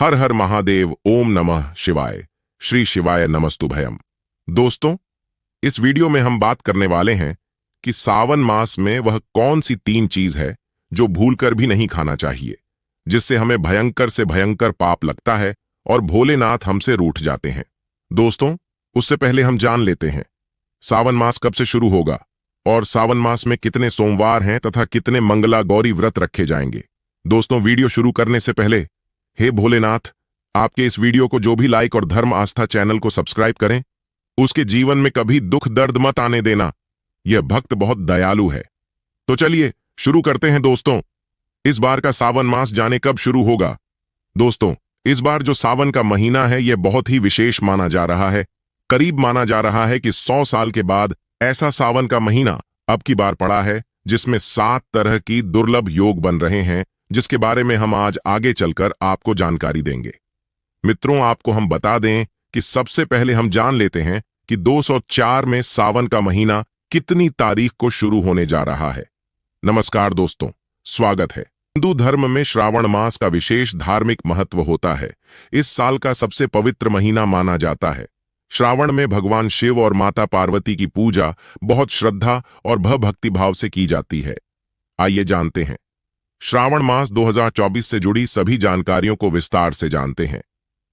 हर हर महादेव, ओम नमः शिवाय, श्री शिवाय नमस्तुभयम। दोस्तों, इस वीडियो में हम बात करने वाले हैं कि सावन मास में वह कौन सी 3 चीज है जो भूलकर भी नहीं खाना चाहिए, जिससे हमें भयंकर से भयंकर पाप लगता है और भोलेनाथ हमसे रूठ जाते हैं। दोस्तों, उससे पहले हम जान लेते हैं सावन मास कब से शुरू होगा और सावन मास में कितने सोमवार हैं तथा कितने मंगला गौरी व्रत रखे जाएंगे। दोस्तों, वीडियो शुरू करने से पहले हे भोलेनाथ, आपके इस वीडियो को जो भी लाइक और धर्म आस्था चैनल को सब्सक्राइब करें, उसके जीवन में कभी दुख दर्द मत आने देना। यह भक्त बहुत दयालु है। तो चलिए शुरू करते हैं। दोस्तों, इस बार का सावन मास जाने कब शुरू होगा। दोस्तों, इस बार जो सावन का महीना है यह बहुत ही विशेष माना जा रहा है। करीब माना जा रहा है कि 100 साल के बाद ऐसा सावन का महीना अब की बार पड़ा है जिसमें 7 तरह की दुर्लभ योग बन रहे हैं, जिसके बारे में हम आज आगे चलकर आपको जानकारी देंगे। मित्रों, आपको हम बता दें कि सबसे पहले हम जान लेते हैं कि 204 में सावन का महीना कितनी तारीख को शुरू होने जा रहा है। नमस्कार दोस्तों, स्वागत है। हिंदू धर्म में श्रावण मास का विशेष धार्मिक महत्व होता है। इस साल का सबसे पवित्र महीना माना जाता है। श्रावण में भगवान शिव और माता पार्वती की पूजा बहुत श्रद्धा और भक्ति भाव से की जाती है। आइए जानते हैं श्रावण मास 2024 से जुड़ी सभी जानकारियों को विस्तार से जानते हैं।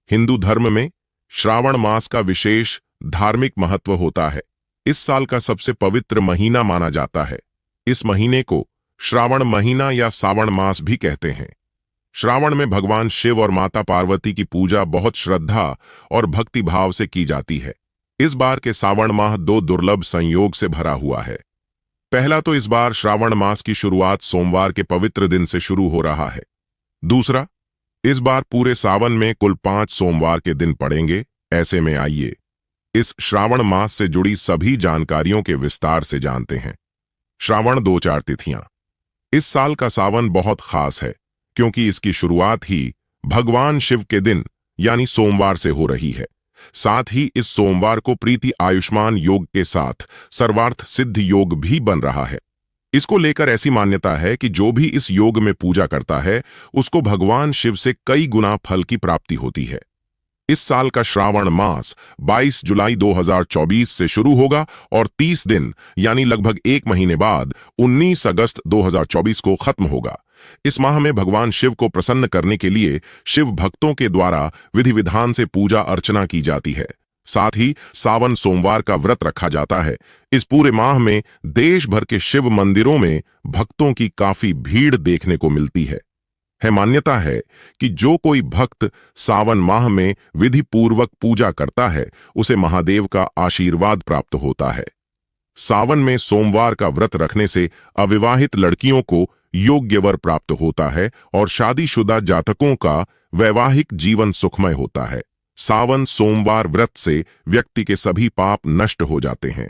हिंदू धर्म में श्रावण मास का विशेष धार्मिक महत्व होता है। इस साल का सबसे पवित्र महीना माना जाता है। इस महीने को श्रावण महीना या सावन मास भी कहते हैं। श्रावण में भगवान शिव और माता पार्वती की पूजा बहुत श्रद्धा और भक्ति भाव से की जाती है। इस बार के सावन माह 2 दुर्लभ संयोग से भरा हुआ है। पहला तो इस बार श्रावण मास की शुरुआत सोमवार के पवित्र दिन से शुरू हो रहा है। दूसरा, इस बार पूरे सावन में कुल 5 सोमवार के दिन पड़ेंगे। ऐसे में आइए इस श्रावण मास से जुड़ी सभी जानकारियों के विस्तार से जानते हैं। श्रावण 2-4 तिथियां। इस साल का सावन बहुत खास है क्योंकि इसकी शुरुआत ही भगवान शिव के दिन यानी सोमवार से हो रही है। साथ ही इस सोमवार को प्रीति आयुष्मान योग के साथ सर्वार्थ सिद्ध योग भी बन रहा है। इसको लेकर ऐसी मान्यता है कि जो भी इस योग में पूजा करता है उसको भगवान शिव से कई गुना फल की प्राप्ति होती है। इस साल का श्रावण मास 22 जुलाई 2024 से शुरू होगा और 30 दिन यानी लगभग 1 महीने बाद 19 अगस्त 2024 को खत्म होगा। इस माह में भगवान शिव को प्रसन्न करने के लिए शिव भक्तों के द्वारा विधि विधान से पूजा अर्चना की जाती है। साथ ही सावन सोमवार का व्रत रखा जाता है। इस पूरे माह में देश भर के शिव मंदिरों में भक्तों की काफी भीड़ देखने को मिलती है। मान्यता है कि जो कोई भक्त सावन माह में विधि पूर्वक पूजा करता है उसे महादेव का आशीर्वाद प्राप्त होता है। सावन में सोमवार का व्रत रखने से अविवाहित लड़कियों को योग्य वर प्राप्त होता है और शादीशुदा जातकों का वैवाहिक जीवन सुखमय होता है। सावन सोमवार व्रत से व्यक्ति के सभी पाप नष्ट हो जाते हैं।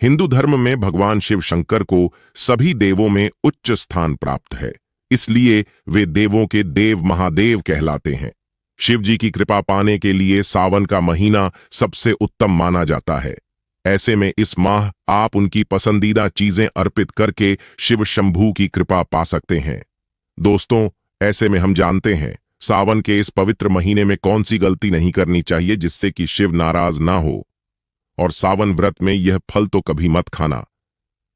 हिंदू धर्म में भगवान शिव शंकर को सभी देवों में उच्च स्थान प्राप्त है, इसलिए वे देवों के देव महादेव कहलाते हैं। शिव जी की कृपा पाने के लिए सावन का महीना सबसे उत्तम माना जाता है। ऐसे में इस माह आप उनकी पसंदीदा चीजें अर्पित करके शिव शंभू की कृपा पा सकते हैं। दोस्तों, ऐसे में हम जानते हैं सावन के इस पवित्र महीने में कौन सी गलती नहीं करनी चाहिए जिससे कि शिव नाराज ना हो। और सावन व्रत में यह फल तो कभी मत खाना,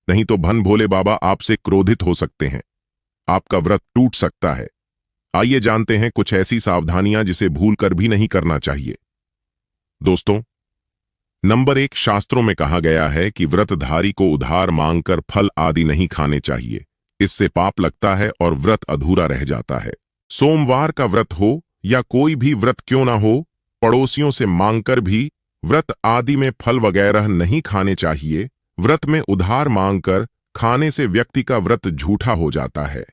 नहीं तो भन भोले बाबा आपसे क्रोधित हो सकते हैं। आपका व्रत टूट सकता है। आइए जानते हैं कुछ ऐसी सावधानियां जिसे भूलकर भी नहीं करना चाहिए। दोस्तों, नंबर 1, शास्त्रों में कहा गया है कि व्रतधारी को उधार मांगकर फल आदि नहीं खाने चाहिए। इससे पाप लगता है और व्रत अधूरा रह जाता है। सोमवार का व्रत हो या कोई भी व्रत क्यों ना हो, पड़ोसियों से मांगकर भी व्रत आदि में फल वगैरह नहीं खाने चाहिए। व्रत में उधार मांगकर खाने से व्यक्ति का व्रत झूठा हो जाता है।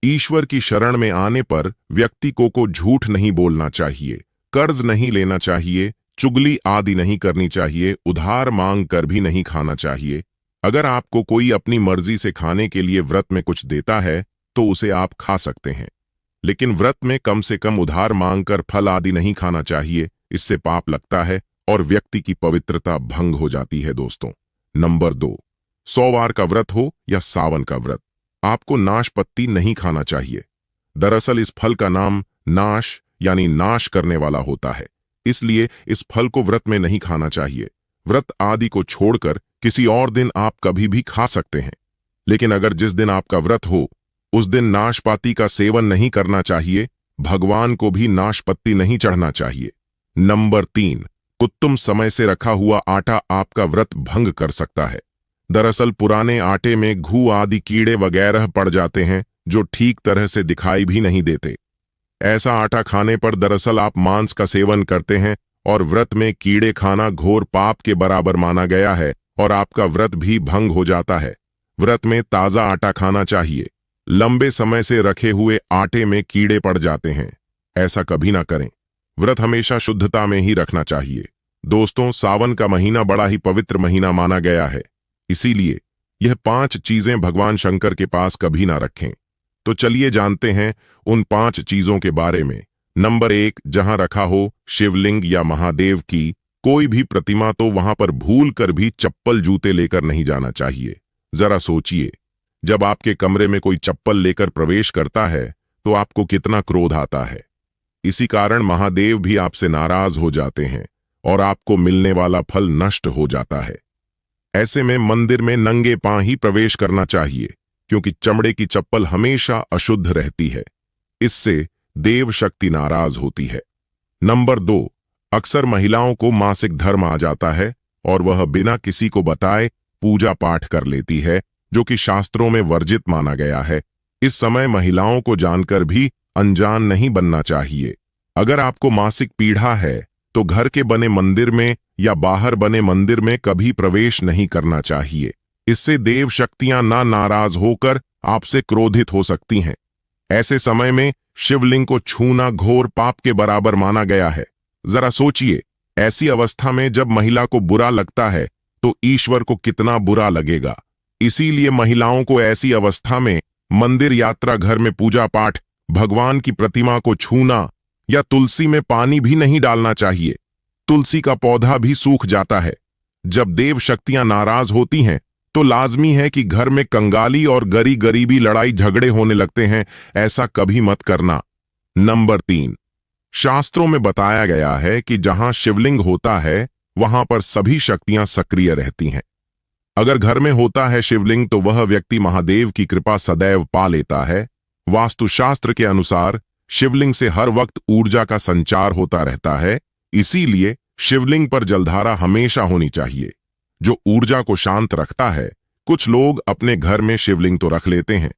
ईश्वर की शरण में आने पर व्यक्ति को झूठ नहीं बोलना चाहिए, कर्ज नहीं लेना चाहिए, चुगली आदि नहीं करनी चाहिए, उधार मांग कर भी नहीं खाना चाहिए। अगर आपको कोई अपनी मर्जी से खाने के लिए व्रत में कुछ देता है तो उसे आप खा सकते हैं, लेकिन व्रत में कम से कम उधार मांगकर फल आदि नहीं खाना चाहिए। इससे पाप लगता है और व्यक्ति की पवित्रता भंग हो जाती है। दोस्तों, नंबर 2, सोमवार का व्रत हो या सावन का व्रत, आपको नाशपत्ती नहीं खाना चाहिए। दरअसल इस फल का नाम नाश यानी नाश करने वाला होता है। इसलिए इस फल को व्रत में नहीं खाना चाहिए। व्रत आदि को छोड़कर किसी और दिन आप कभी भी खा सकते हैं, लेकिन अगर जिस दिन आपका व्रत हो उस दिन नाशपाती का सेवन नहीं करना चाहिए। भगवान को भी नाशपत्ती नहीं चढ़ना चाहिए। नंबर 3, उत्तम समय से रखा हुआ आटा आपका व्रत भंग कर सकता है। दरअसल पुराने आटे में घू आदि कीड़े वगैरह पड़ जाते हैं जो ठीक तरह से दिखाई भी नहीं देते। ऐसा आटा खाने पर दरअसल आप मांस का सेवन करते हैं और व्रत में कीड़े खाना घोर पाप के बराबर माना गया है और आपका व्रत भी भंग हो जाता है। व्रत में ताजा आटा खाना चाहिए। लंबे समय से रखे हुए आटे में कीड़े पड़ जाते हैं, ऐसा कभी ना करें। व्रत हमेशा शुद्धता में ही रखना चाहिए। दोस्तों, सावन का महीना बड़ा ही पवित्र महीना माना गया है, इसीलिए यह 5 चीजें भगवान शंकर के पास कभी ना रखें। तो चलिए जानते हैं उन 5 चीजों के बारे में। नंबर 1, जहां रखा हो शिवलिंग या महादेव की कोई भी प्रतिमा तो वहां पर भूल कर भी चप्पल जूते लेकर नहीं जाना चाहिए। जरा सोचिए, जब आपके कमरे में कोई चप्पल लेकर प्रवेश करता है तो आपको कितना क्रोध आता है। इसी कारण महादेव भी आपसे नाराज हो जाते हैं और आपको मिलने वाला फल नष्ट हो जाता है। ऐसे में मंदिर में नंगे पांव ही प्रवेश करना चाहिए, क्योंकि चमड़े की चप्पल हमेशा अशुद्ध रहती है। इससे देव शक्ति नाराज होती है। नंबर 2, अक्सर महिलाओं को मासिक धर्म आ जाता है और वह बिना किसी को बताए पूजा पाठ कर लेती है, जो कि शास्त्रों में वर्जित माना गया है। इस समय महिलाओं को जानकर भी अनजान नहीं बनना चाहिए। अगर आपको मासिक पीड़ा है तो घर के बने मंदिर में या बाहर बने मंदिर में कभी प्रवेश नहीं करना चाहिए। इससे देव शक्तियां नाराज होकर आपसे क्रोधित हो सकती हैं। ऐसे समय में शिवलिंग को छूना घोर पाप के बराबर माना गया है। जरा सोचिए, ऐसी अवस्था में जब महिला को बुरा लगता है तो ईश्वर को कितना बुरा लगेगा। इसीलिए महिलाओं को ऐसी अवस्था में मंदिर, यात्रा, घर में पूजा पाठ, भगवान की प्रतिमा को छूना या तुलसी में पानी भी नहीं डालना चाहिए। तुलसी का पौधा भी सूख जाता है। जब देव शक्तियां नाराज होती हैं तो लाजमी है कि घर में कंगाली और गरीबी लड़ाई झगड़े होने लगते हैं। ऐसा कभी मत करना। नंबर 3, शास्त्रों में बताया गया है कि जहां शिवलिंग होता है वहां पर सभी शक्तियां सक्रिय रहती हैं। अगर घर में होता है शिवलिंग तो वह व्यक्ति महादेव की कृपा सदैव पा लेता है। वास्तुशास्त्र के अनुसार शिवलिंग से हर वक्त ऊर्जा का संचार होता रहता है। इसीलिए शिवलिंग पर जलधारा हमेशा होनी चाहिए, जो ऊर्जा को शांत रखता है। कुछ लोग अपने घर में शिवलिंग तो रख लेते हैं,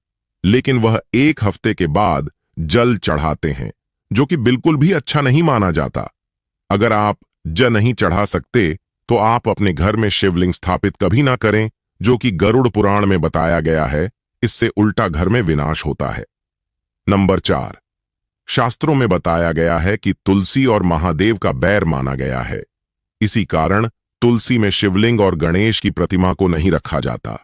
लेकिन वह 1 हफ्ते के बाद जल चढ़ाते हैं, जो कि बिल्कुल भी अच्छा नहीं माना जाता। अगर आप जल नहीं चढ़ा सकते तो आप अपने घर में शिवलिंग स्थापित कभी ना करें, जो कि गरुड़ पुराण में बताया गया है। इससे उल्टा घर में विनाश होता है। नंबर 4, शास्त्रों में बताया गया है कि तुलसी और महादेव का बैर माना गया है। इसी कारण तुलसी में शिवलिंग और गणेश की प्रतिमा को नहीं रखा जाता।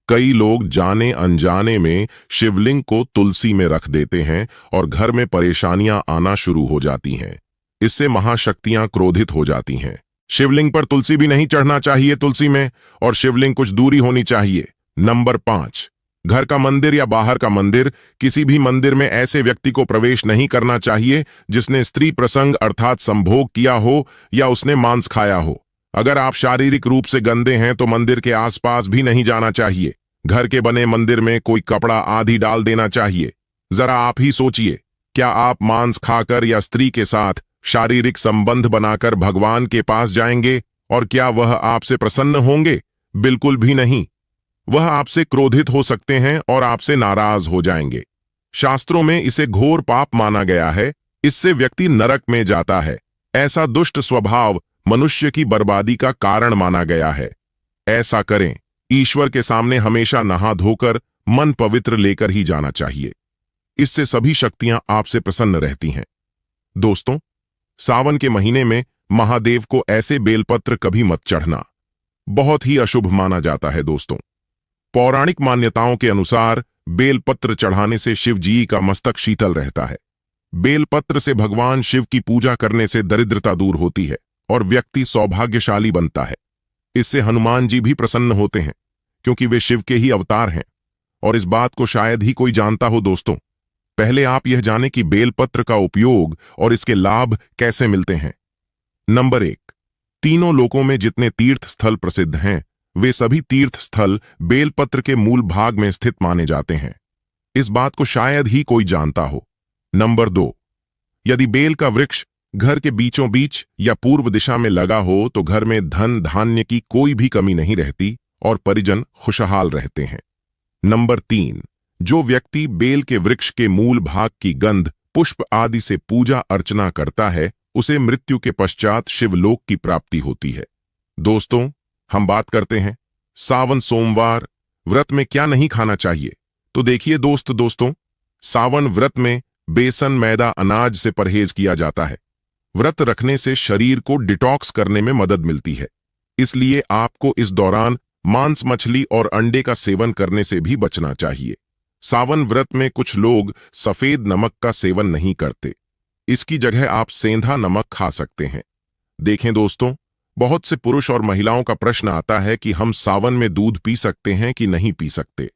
कई लोग जाने अनजाने में शिवलिंग को तुलसी में रख देते हैं और घर में परेशानियां आना शुरू हो जाती हैं। इससे महाशक्तियां क्रोधित हो जाती हैं। शिवलिंग पर तुलसी भी नहीं चढ़ना चाहिए। तुलसी में और शिवलिंग कुछ दूरी होनी चाहिए। नंबर 5, घर का मंदिर या बाहर का मंदिर, किसी भी मंदिर में ऐसे व्यक्ति को प्रवेश नहीं करना चाहिए जिसने स्त्री प्रसंग अर्थात संभोग किया हो या उसने मांस खाया हो। अगर आप शारीरिक रूप से गंदे हैं तो मंदिर के आसपास भी नहीं जाना चाहिए। घर के बने मंदिर में कोई कपड़ा आदि डाल देना चाहिए। जरा आप ही सोचिए, क्या आप मांस खाकर या स्त्री के साथ शारीरिक संबंध बनाकर भगवान के पास जाएंगे और क्या वह आपसे प्रसन्न होंगे? बिल्कुल भी नहीं। वह आपसे क्रोधित हो सकते हैं और आपसे नाराज हो जाएंगे। शास्त्रों में इसे घोर पाप माना गया है। इससे व्यक्ति नरक में जाता है। ऐसा दुष्ट स्वभाव मनुष्य की बर्बादी का कारण माना गया है। ऐसा करें, ईश्वर के सामने हमेशा नहा धोकर मन पवित्र लेकर ही जाना चाहिए। इससे सभी शक्तियां आपसे प्रसन्न रहती हैं। दोस्तों, सावन के महीने में महादेव को ऐसे बेलपत्र कभी मत चढ़ना, बहुत ही अशुभ माना जाता है। दोस्तों, पौराणिक मान्यताओं के अनुसार बेलपत्र चढ़ाने से शिव जी का मस्तक शीतल रहता है। बेलपत्र से भगवान शिव की पूजा करने से दरिद्रता दूर होती है और व्यक्ति सौभाग्यशाली बनता है। इससे हनुमान जी भी प्रसन्न होते हैं, क्योंकि वे शिव के ही अवतार हैं और इस बात को शायद ही कोई जानता हो। दोस्तों, पहले आप यह जानें कि बेलपत्र का उपयोग और इसके लाभ कैसे मिलते हैं। नंबर 1, तीनों लोकों में जितने तीर्थ स्थल प्रसिद्ध हैं, वे सभी तीर्थ स्थल बेलपत्र के मूल भाग में स्थित माने जाते हैं। इस बात को शायद ही कोई जानता हो। नंबर 2, यदि बेल का वृक्ष घर के बीचों बीच या पूर्व दिशा में लगा हो तो घर में धन धान्य की कोई भी कमी नहीं रहती और परिजन खुशहाल रहते हैं। नंबर 3, जो व्यक्ति बेल के वृक्ष के मूल भाग की गंध, पुष्प आदि से पूजा अर्चना करता है, उसे मृत्यु के पश्चात शिवलोक की प्राप्ति होती है। दोस्तों, हम बात करते हैं सावन सोमवार व्रत में क्या नहीं खाना चाहिए। तो देखिए दोस्तों, सावन व्रत में बेसन, मैदा, अनाज से परहेज किया जाता है। व्रत रखने से शरीर को डिटॉक्स करने में मदद मिलती है, इसलिए आपको इस दौरान मांस, मछली और अंडे का सेवन करने से भी बचना चाहिए। सावन व्रत में कुछ लोग सफेद नमक का सेवन नहीं करते, इसकी जगह आप सेंधा नमक खा सकते हैं। देखें दोस्तों, बहुत से पुरुष और महिलाओं का प्रश्न आता है कि हम सावन में दूध पी सकते हैं कि नहीं पी सकते।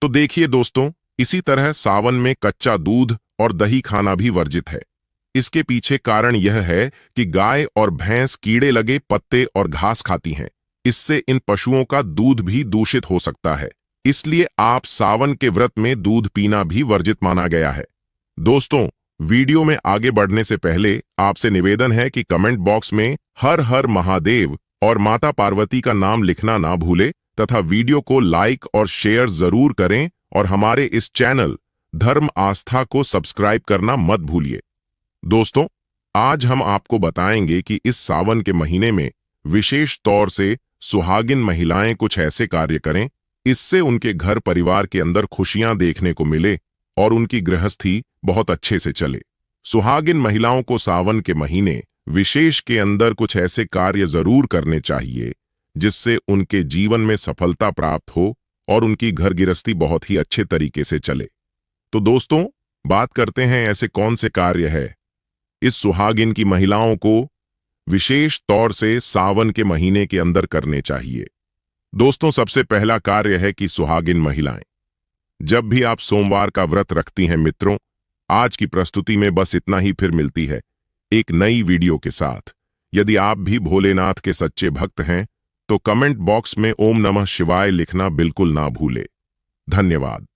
तो देखिए दोस्तों, इसी तरह सावन में कच्चा दूध और दही खाना भी वर्जित है। इसके पीछे कारण यह है कि गाय और भैंस कीड़े लगे पत्ते और घास खाती हैं। इससे इन पशुओं का दूध भी दूषित हो सकता है, इसलिए आप सावन के व्रत में दूध पीना भी वर्जित माना गया है। दोस्तों, वीडियो में आगे बढ़ने से पहले आपसे निवेदन है कि कमेंट बॉक्स में हर हर महादेव और माता पार्वती का नाम लिखना ना भूले तथा वीडियो को लाइक और शेयर जरूर करें और हमारे इस चैनल धर्म आस्था को सब्सक्राइब करना मत भूलिए। दोस्तों, आज हम आपको बताएंगे कि इस सावन के महीने में विशेष तौर से सुहागिन महिलाएं कुछ ऐसे कार्य करें, इससे उनके घर परिवार के अंदर खुशियां देखने को मिले और उनकी गृहस्थी बहुत अच्छे से चले। सुहागिन महिलाओं को सावन के महीने विशेष के अंदर कुछ ऐसे कार्य जरूर करने चाहिए जिससे उनके जीवन में सफलता प्राप्त हो और उनकी घर गृहस्थी बहुत ही अच्छे तरीके से चले। तो दोस्तों, बात करते हैं ऐसे कौन से कार्य है इस सुहागिन की महिलाओं को विशेष तौर से सावन के महीने के अंदर करने चाहिए। दोस्तों, सबसे पहला कार्य है कि सुहागिन महिलाएं जब भी आप सोमवार का व्रत रखती हैं मित्रों, आज की प्रस्तुति में बस इतना ही, फिर मिलती है एक नई वीडियो के साथ। यदि आप भी भोलेनाथ के सच्चे भक्त हैं तो कमेंट बॉक्स में ओम नमः शिवाय लिखना बिल्कुल ना भूले। धन्यवाद।